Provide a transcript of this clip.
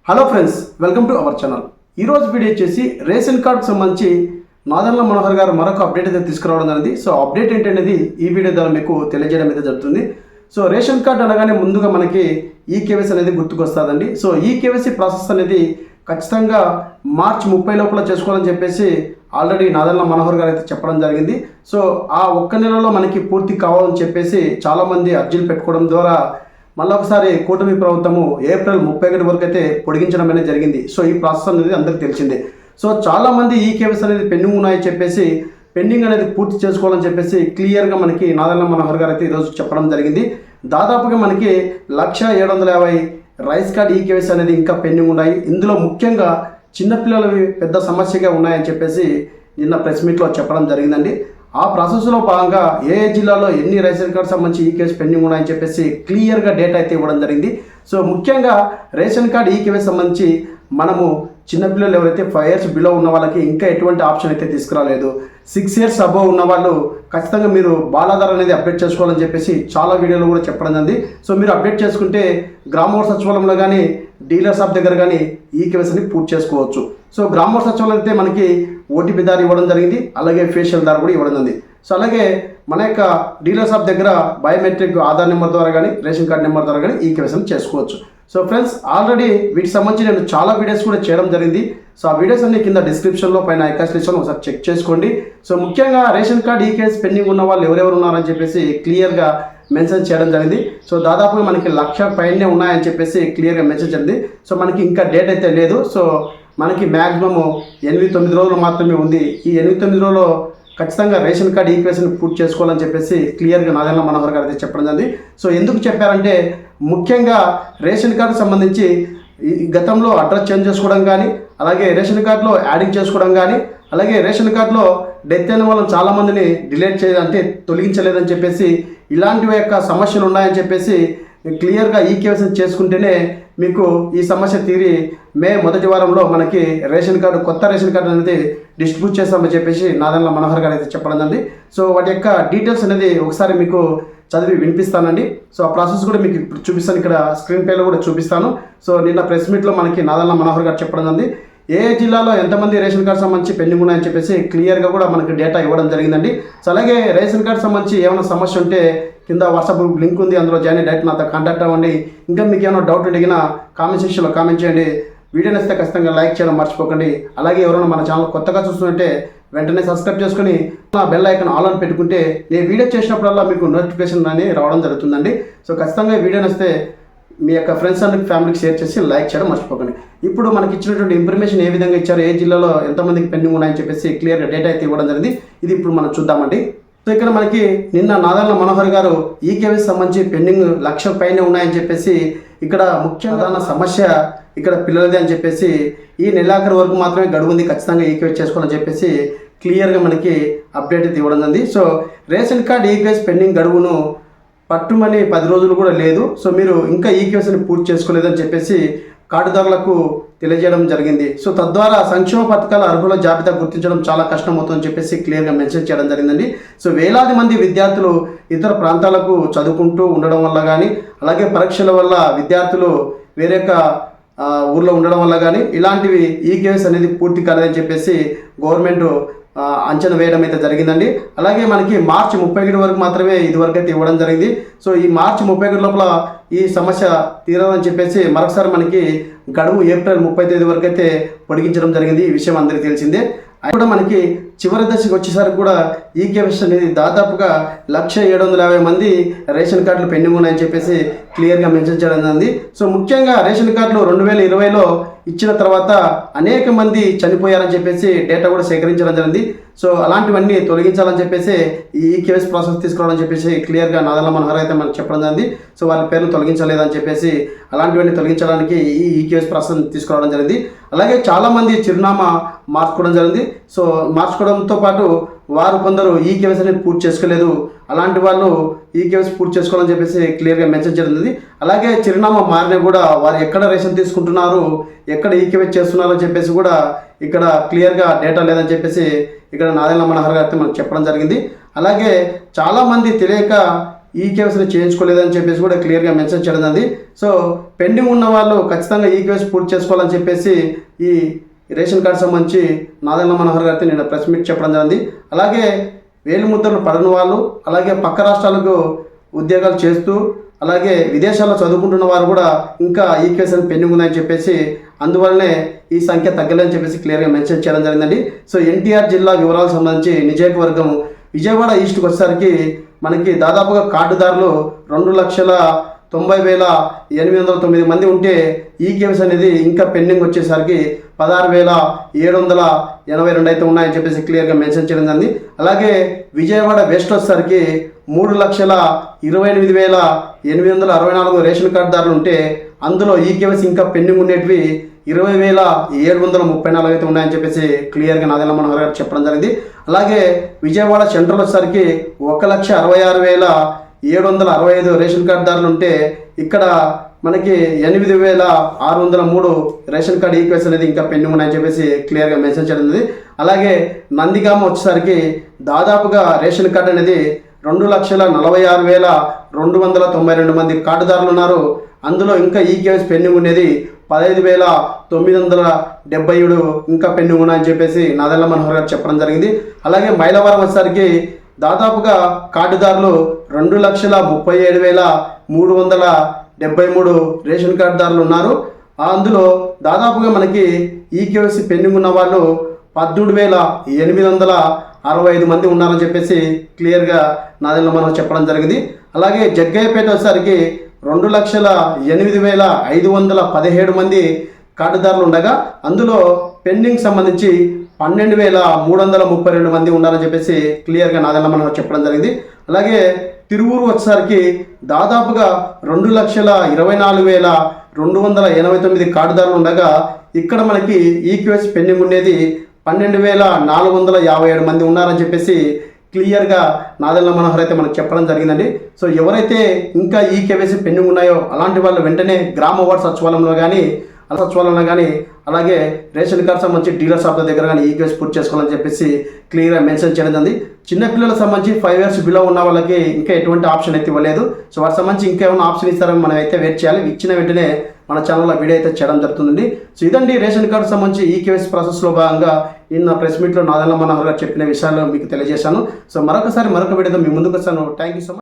Hello friends, welcome to our channel. ఈరోజు video వచ్చేసి ration కార్డుకు సంబంధించి నాదెండ్ల మనోహర్ గారు మరొక అప్డేట్ అయితే తీసుకురావడం జరిగింది. సో అప్డేట్ ఏంటనేది ఈ వీడియో ద్వారా మీకు తెలియజేయడం అయితే జరుగుతుంది. సో రేషన్ కార్డు అనగానే ముందుగా మనకి ఈకేవైసీ అనేది గుర్తుకొస్తుందండి. సో ఈకేవైసీ ప్రాసెస్ అనేది ఖచ్చితంగా మార్చి 30 లోపల చేసుకోవాలని చెప్పేసి ఆల్రెడీ నాదెండ్ల మనోహర్ గారు అయితే చెప్పడం జరిగింది. సో ఆ ఒక్క నెలలో మనకి పూర్తి కావాలని చెప్పేసి చాలామంది అర్జీలు పెట్టుకోవడం ద్వారా మళ్ళీ ఒకసారి కూటమి ప్రభుత్వము ఏప్రిల్ 31 వరకు అయితే పొడిగించడం అనేది జరిగింది. సో ఈ ప్రాసెస్ అనేది అందరికీ తెలిసిందే. సో చాలామంది ఈ కేవైసీ అనేది పెండింగ్ ఉన్నాయని చెప్పేసి పెండింగ్ అనేది పూర్తి చేసుకోవాలని చెప్పేసి క్లియర్గా మనకి నాదెండ్ల మనోహర్ గారు అయితే ఈరోజు చెప్పడం జరిగింది. దాదాపుగా మనకి 1,750 రైస్ కార్డ్ ఈ కేవైసీ అనేది ఇంకా పెండింగ్ ఉన్నాయి. ఇందులో ముఖ్యంగా చిన్నపిల్లలవి పెద్ద సమస్యగా ఉన్నాయని చెప్పేసి నిన్న ప్రెస్ మీట్లో చెప్పడం జరిగిందండి. ఆ ప్రాసెస్లో భాగంగా ఏ జిల్లాలో ఎన్ని రేషన్ కార్డు సంబంధించి ఈ కేసు పెండింగ్ ఉన్నాయని చెప్పేసి క్లియర్గా డేటా అయితే ఇవ్వడం జరిగింది. సో ముఖ్యంగా రేషన్ కార్డు ఈ కేసు సంబంధించి మనము చిన్నపిల్లలు ఎవరైతే 5 years బిలో ఉన్న వాళ్ళకి ఇంకా ఎటువంటి ఆప్షన్ అయితే తీసుకురాలేదు. 6 years అబోవ్ ఉన్న వాళ్ళు ఖచ్చితంగా మీరు బాలాధార్ అనేది అప్డేట్ చేసుకోవాలని చెప్పేసి చాలా వీడియోలు కూడా చెప్పడం జరిగింది. సో మీరు అప్డేట్ చేసుకుంటే గ్రామ సచివాలయంలో కానీ డీలర్ షాప్ దగ్గర కానీ ఈ కేవైసీని పూర్తి చేసుకోవచ్చు. సో గ్రామ సచివాలయం అయితే మనకి ఓటీపీ దారి ఇవ్వడం జరిగింది, అలాగే ఫేషియల్ దారి కూడా ఇవ్వడం జరిగింది. సో అలాగే మన యొక్క డీలర్ షాప్ దగ్గర బయోమెట్రిక్ ఆధార్ నెంబర్ ద్వారా కానీ రేషన్ కార్డ్ నెంబర్ ద్వారా కానీ ఈ కేవైసీని చేసుకోవచ్చు. సో ఫ్రెండ్స్, ఆల్రెడీ వీటికి సంబంధించి నేను చాలా వీడియోస్ కూడా చేయడం జరిగింది. సో ఆ వీడియోస్ అన్ని కింద డిస్క్రిప్షన్లో పైన ఐకాన్స్ లిస్ట్లో ఒకసారి చెక్ చేసుకోండి. సో ముఖ్యంగా రేషన్ కార్డ్ ఈ కేసు పెండింగ్ ఉన్న వాళ్ళు ఎవరెవరు ఉన్నారని చెప్పేసి క్లియర్గా మెన్షన్ చేయడం జరిగింది. సో దాదాపుగా మనకి 1,00,000 పైనే ఉన్నాయని చెప్పేసి క్లియర్గా మెన్షన్ చేయండి. సో మనకి ఇంకా డేట్ అయితే లేదు. సో మనకి మ్యాక్సిమము 8-9 రోజులు మాత్రమే ఉంది. ఈ 8-9 రోజుల్లో ఖచ్చితంగా రేషన్ కార్డ్ ఈక్వేషన్ పూర్తి చేసుకోవాలని చెప్పేసి క్లియర్గా నాదెండ్ల మనోహర్ గారు అయితే చెప్పడం జరిగింది. సో ఎందుకు చెప్పారంటే ముఖ్యంగా రేషన్ కార్డు సంబంధించి గతంలో అడ్రస్ చేంజ్ చేసుకోవడం కానీ, అలాగే రేషన్ కార్డులో యాడింగ్ చేసుకోవడం కానీ, అలాగే రేషన్ కార్డులో డెత్ అయిన వాళ్ళని చాలామందిని డిలీట్ అంటే తొలగించలేదని చెప్పేసి ఇలాంటివి యొక్క సమస్యలు ఉన్నాయని చెప్పేసి క్లియర్గా ఈ కేవైసీ చేసుకుంటేనే మీకు ఈ సమస్య తీరి మే 1వ వారంలో మనకి రేషన్ కార్డు కొత్త రేషన్ కార్డు అనేది డిస్ట్రిబ్యూట్ చేస్తామని చెప్పేసి నాదెండ్ల మనోహర్ గారు అయితే చెప్పడం జరిగింది. సో వాటి యొక్క డీటెయిల్స్ అనేది ఒకసారి మీకు చదివి వినిపిస్తానండి. సో ఆ ప్రాసెస్ కూడా మీకు ఇప్పుడు చూపిస్తాను, ఇక్కడ స్క్రీన్ పైలో కూడా చూపిస్తాను. సో నిన్న ప్రెస్ మీట్లో మనకి నాదెండ్ల మనోహర్ గారు చెప్పడం జరిగింది. ఏ జిల్లాలో ఎంతమంది రేషన్ కార్డు సంబంధించి పెండింగ్ ఉన్నాయని చెప్పేసి క్లియర్గా కూడా మనకి డేటా ఇవ్వడం జరిగిందండి. సో అలాగే రేషన్ కార్డు సంబంధించి ఏమైనా సమస్య ఉంటే కింద వాట్సాప్ గ్రూప్ లింక్ ఉంది, అందులో జాయిన్ అయ్యి డైరెక్ట్ నాతో కాంటాక్ట్ అవ్వండి. ఇంకా మీకు ఏమైనా డౌట్ అడిగినా కామెంట్ సెక్షన్లో కామెంట్ చేయండి. వీడియో నచ్చితే ఖచ్చితంగా లైక్ చేయడం మర్చిపోకండి. అలాగే ఎవరైనా మన ఛానల్ కొత్తగా చూస్తుంటే వెంటనే సబ్స్క్రైబ్ చేసుకుని బెల్ ఐకాన్ ఆల్ అని పెట్టుకుంటే నేను వీడియో చేసినప్పుడల్లా మీకు నోటిఫికేషన్ అని రావడం జరుగుతుందండి. సో ఖచ్చితంగా వీడియో నచ్చితే మీ యొక్క ఫ్రెండ్స్ అండ్ ఫ్యామిలీకి షేర్ చేసి లైక్ చేయడం మర్చిపోకండి. ఇప్పుడు మనకి ఇచ్చినటువంటి ఇన్ఫర్మేషన్ ఏ విధంగా ఇచ్చారు, ఏ జిల్లాలో ఎంతమందికి పెండింగ్ ఉన్నాయని చెప్పేసి క్లియర్గా డేటా అయితే ఇవ్వడం జరిగింది. ఇది ఇప్పుడు మనం చూద్దామండి. సో ఇక్కడ మనకి నిన్న నాదెండ్ల మనోహర్ గారు ఈ కేవైసీ సంబంధించి పెండింగ్ 1,00,000 పైనే ఉన్నాయని చెప్పేసి ఇక్కడ ముఖ్యమైన సమస్య ఇక్కడ పిల్లలది అని చెప్పేసి ఈ నెలాఖరు వరకు మాత్రమే గడువు ఉంది, ఖచ్చితంగా ఈ కేవైసీ చేసుకోవాలని చెప్పేసి క్లియర్గా మనకి అప్డేట్ అయితే ఇవ్వడం జరిగింది. సో రేషన్ కార్డ్ ఈ కేవైసీ పెండింగ్ గడువును పట్టుమని 10 రోజులు కూడా లేదు. సో మీరు ఇంకా ఈ కేవైసీని పూర్తి చేసుకోలేదని చెప్పేసి కార్డుదారులకు తెలియజేయడం జరిగింది. సో తద్వారా సంక్షేమ పథకాల అర్హుల జాబితా గుర్తించడం చాలా కష్టం అవుతుందని చెప్పేసి క్లియర్గా మెన్షన్ చేయడం జరిగిందండి. సో వేలాది మంది విద్యార్థులు ఇతర ప్రాంతాలకు చదువుకుంటూ ఉండడం వల్ల కానీ, అలాగే పరీక్షల వల్ల విద్యార్థులు వేరే ఊర్లో ఉండడం వల్ల కానీ ఇలాంటివి ఈ కేవైసీ అనేది పూర్తి కాలేదని చెప్పేసి గవర్నమెంట్ అంచనా వేయడం అయితే జరిగిందండి. అలాగే మనకి మార్చి 31 వరకు మాత్రమే ఇదివరకు అయితే ఇవ్వడం జరిగింది. సో ఈ మార్చి 31 లోపల ఈ సమస్య తీరాలని చెప్పేసి మరొకసారి మనకి గడువు ఏప్రిల్ 30 వరకు అయితే పొడిగించడం జరిగింది. ఈ విషయం అందరికీ తెలిసిందే. కూడా మనకి చివరి దశకు వచ్చేసరికి కూడా ఈ కేవైసీ అనేది దాదాపుగా 1,750 మంది రేషన్ కార్డులు పెండింగ్ ఉన్నాయని చెప్పేసి క్లియర్గా మెన్షన్ చేయడం జరిగింది. సో ముఖ్యంగా రేషన్ కార్డులు 2020లో ఇచ్చిన తర్వాత అనేక మంది చనిపోయారని చెప్పేసి డేటా కూడా సేకరించడం జరిగింది. సో అలాంటివన్నీ తొలగించాలని చెప్పేసి ఈ కేవైసీ ప్రాసెస్ తీసుకురావడం చెప్పేసి క్లియర్గా నాదెండ్ల మనోహర్ అయితే మనకు చెప్పడం జరిగింది. సో వాళ్ళ పేర్లు తొలగించలేదని చెప్పేసి అలాంటివన్నీ తొలగించడానికి ఈ కేవైసీ ప్రాసెస్ తీసుకురావడం జరిగింది. అలాగే చాలామంది చిరునామా మార్చుకోవడం జరిగింది. సో మార్చుకోవడంతో పాటు వారు కొందరు ఈ కేవైసీని పూర్తి చేసుకోలేదు, అలాంటి వాళ్ళు ఈ కేవైసీ పూర్తి చేసుకోవాలని చెప్పేసి క్లియర్గా మెన్షన్ జరిగింది. అలాగే చిరునామా మారినా కూడా వారు ఎక్కడ రేషన్ తీసుకుంటున్నారు, ఎక్కడ ఈ కేవైసీ చేస్తున్నారని చెప్పేసి కూడా ఇక్కడ క్లియర్గా డేటా లేదని చెప్పేసి ఇక్కడ నాదెండ్ల మనోహర్ గారు అయితే మనకు చెప్పడం జరిగింది. అలాగే చాలామంది తెలియక ఈకేవైసీని చేయించుకోలేదని చెప్పేసి కూడా క్లియర్గా మెన్షన్ చేయడం జరిగింది. సో పెండింగ్ ఉన్న వాళ్ళు ఖచ్చితంగా ఈకేవైసీ పూర్తి చేసుకోవాలని చెప్పేసి ఈ రేషన్ కార్డు సంబంధించి నాదెండ్ల మనోహర్ గారితో నేను ప్రెస్ మీట్ చెప్పడం జరిగింది. అలాగే వేలిముద్రలు పడని వాళ్ళు, అలాగే పక్క రాష్ట్రాలకు ఉద్యోగాలు చేస్తూ అలాగే విదేశాల్లో చదువుకుంటున్న వారు కూడా ఇంకా ఈకేవైసీ పెండింగ్ ఉందని చెప్పేసి అందువల్లనే ఈ సంఖ్య తగ్గలేదని చెప్పేసి క్లియర్గా మెన్షన్ చేయడం జరిగిందండి. సో ఎన్టీఆర్ జిల్లా వివరాలకు సంబంధించి నియోజకవర్గం విజయవాడ ఈస్ట్కి వచ్చేసరికి మనకి దాదాపుగా కార్డుదారులు 2,90,809 మంది ఉంటే ఈకేవైసీ అనేది ఇంకా పెండింగ్ వచ్చేసరికి 16,782 అయితే ఉన్నాయని చెప్పేసి క్లియర్గా మెన్షన్ చేయడం జరిగింది. అలాగే విజయవాడ వెస్ట్ వచ్చేసరికి 3,28,864 రేషన్ కార్డుదారులు ఉంటే అందులో ఈకేవైసీ ఇంకా పెండింగ్ ఉండేటివి 20,734 అయితే ఉన్నాయని చెప్పేసి క్లియర్గా నాదెండ్ల మనోహర్ గారు చెప్పడం జరిగింది. అలాగే విజయవాడ సెంట్రల్ వచ్చేసరికి 1,66,765 రేషన్ కార్డుదారులు ఉంటే ఇక్కడ మనకి 8,603 రేషన్ కార్డు ఈకేవైసీ అనేది ఇంకా పెండింగ్ ఉన్నాయని చెప్పేసి క్లియర్గా మెన్షన్ చేయడం జరిగింది. అలాగే నందిగామ వచ్చేసరికి దాదాపుగా రేషన్ కార్డు అనేది 2,46,292 మంది కార్డుదారులు ఉన్నారు. అందులో ఇంకా ఈకేవైసీ పెండింగ్ ఉండేది 15,977 ఇంకా పెండింగ్ ఉన్నాయని చెప్పేసి నాదెండ్ల మనోహర్ గారు చెప్పడం జరిగింది. అలాగే మైలవరం వచ్చేసరికి దాదాపుగా కార్డుదారులు 2,37,373 రేషన్ కార్డుదారులు ఉన్నారు. అందులో దాదాపుగా మనకి ఈకేవైసీ పెండింగ్ ఉన్న వాళ్ళు 13,865 మంది ఉన్నారని చెప్పేసి క్లియర్గా నాదెండ్ల మనోహర్ చెప్పడం జరిగింది. అలాగే జగ్గయ్యపేట వచ్చేసరికి 2,08,517 మంది కార్డుదారులు ఉండగా అందులో పెండింగ్ సంబంధించి 12,332 మంది ఉన్నారని చెప్పేసి క్లియర్గా నాదెండ్ల మనోహర్ చెప్పడం జరిగింది. అలాగే తిరువూరు వచ్చేసరికి దాదాపుగా 2,24,289 కార్డుదారులు ఉండగా ఇక్కడ మనకి ఈకేవైసీ పెండింగ్ ఉండేది 12,457 మంది ఉన్నారని చెప్పేసి క్లియర్గా నాదెండ్ల మనోహర్ అయితే మనకు చెప్పడం జరిగిందండి. సో ఎవరైతే ఇంకా ఈకేవైసీ పెండింగ్ ఉన్నాయో అలాంటి వాళ్ళు వెంటనే గ్రామ వార్డు సచివాలయంలో కానీ అలాగే రేషన్ కార్డు సంబంధించి డీలర్ షాప్ల దగ్గర కానీ ఈకేవైసీ పూర్తి చేసుకోవాలని చెప్పేసి క్లియర్గా మెన్షన్ చేయడం జరిగింది. చిన్నపిల్లలకు సంబంధించి 5 years బిలో ఉన్న వాళ్ళకి ఇంకా ఎటువంటి ఆప్షన్ అయితే ఇవ్వలేదు. సో వాటి సంబంధించి ఇంకేమైనా ఆప్షన్ ఇస్తారని మనం అయితే వెయిట్ చేయాలి. ఇచ్చిన వెంటనే మన ఛానల్లో వీడియో అయితే చేయడం జరుగుతుందండి. సో ఇదండి రేషన్ కార్డు సంబంధించి ఈకేవైసీ ప్రాసెస్లో భాగంగా నిన్న ప్రెస్ మీట్లో నాదెండ్ల మనోహర్ గారు చెప్పిన విషయాలు మీకు తెలియజేశాను. సో మరొక వీడియోతో మీ ముందుకు వస్తాను. Thank you so much.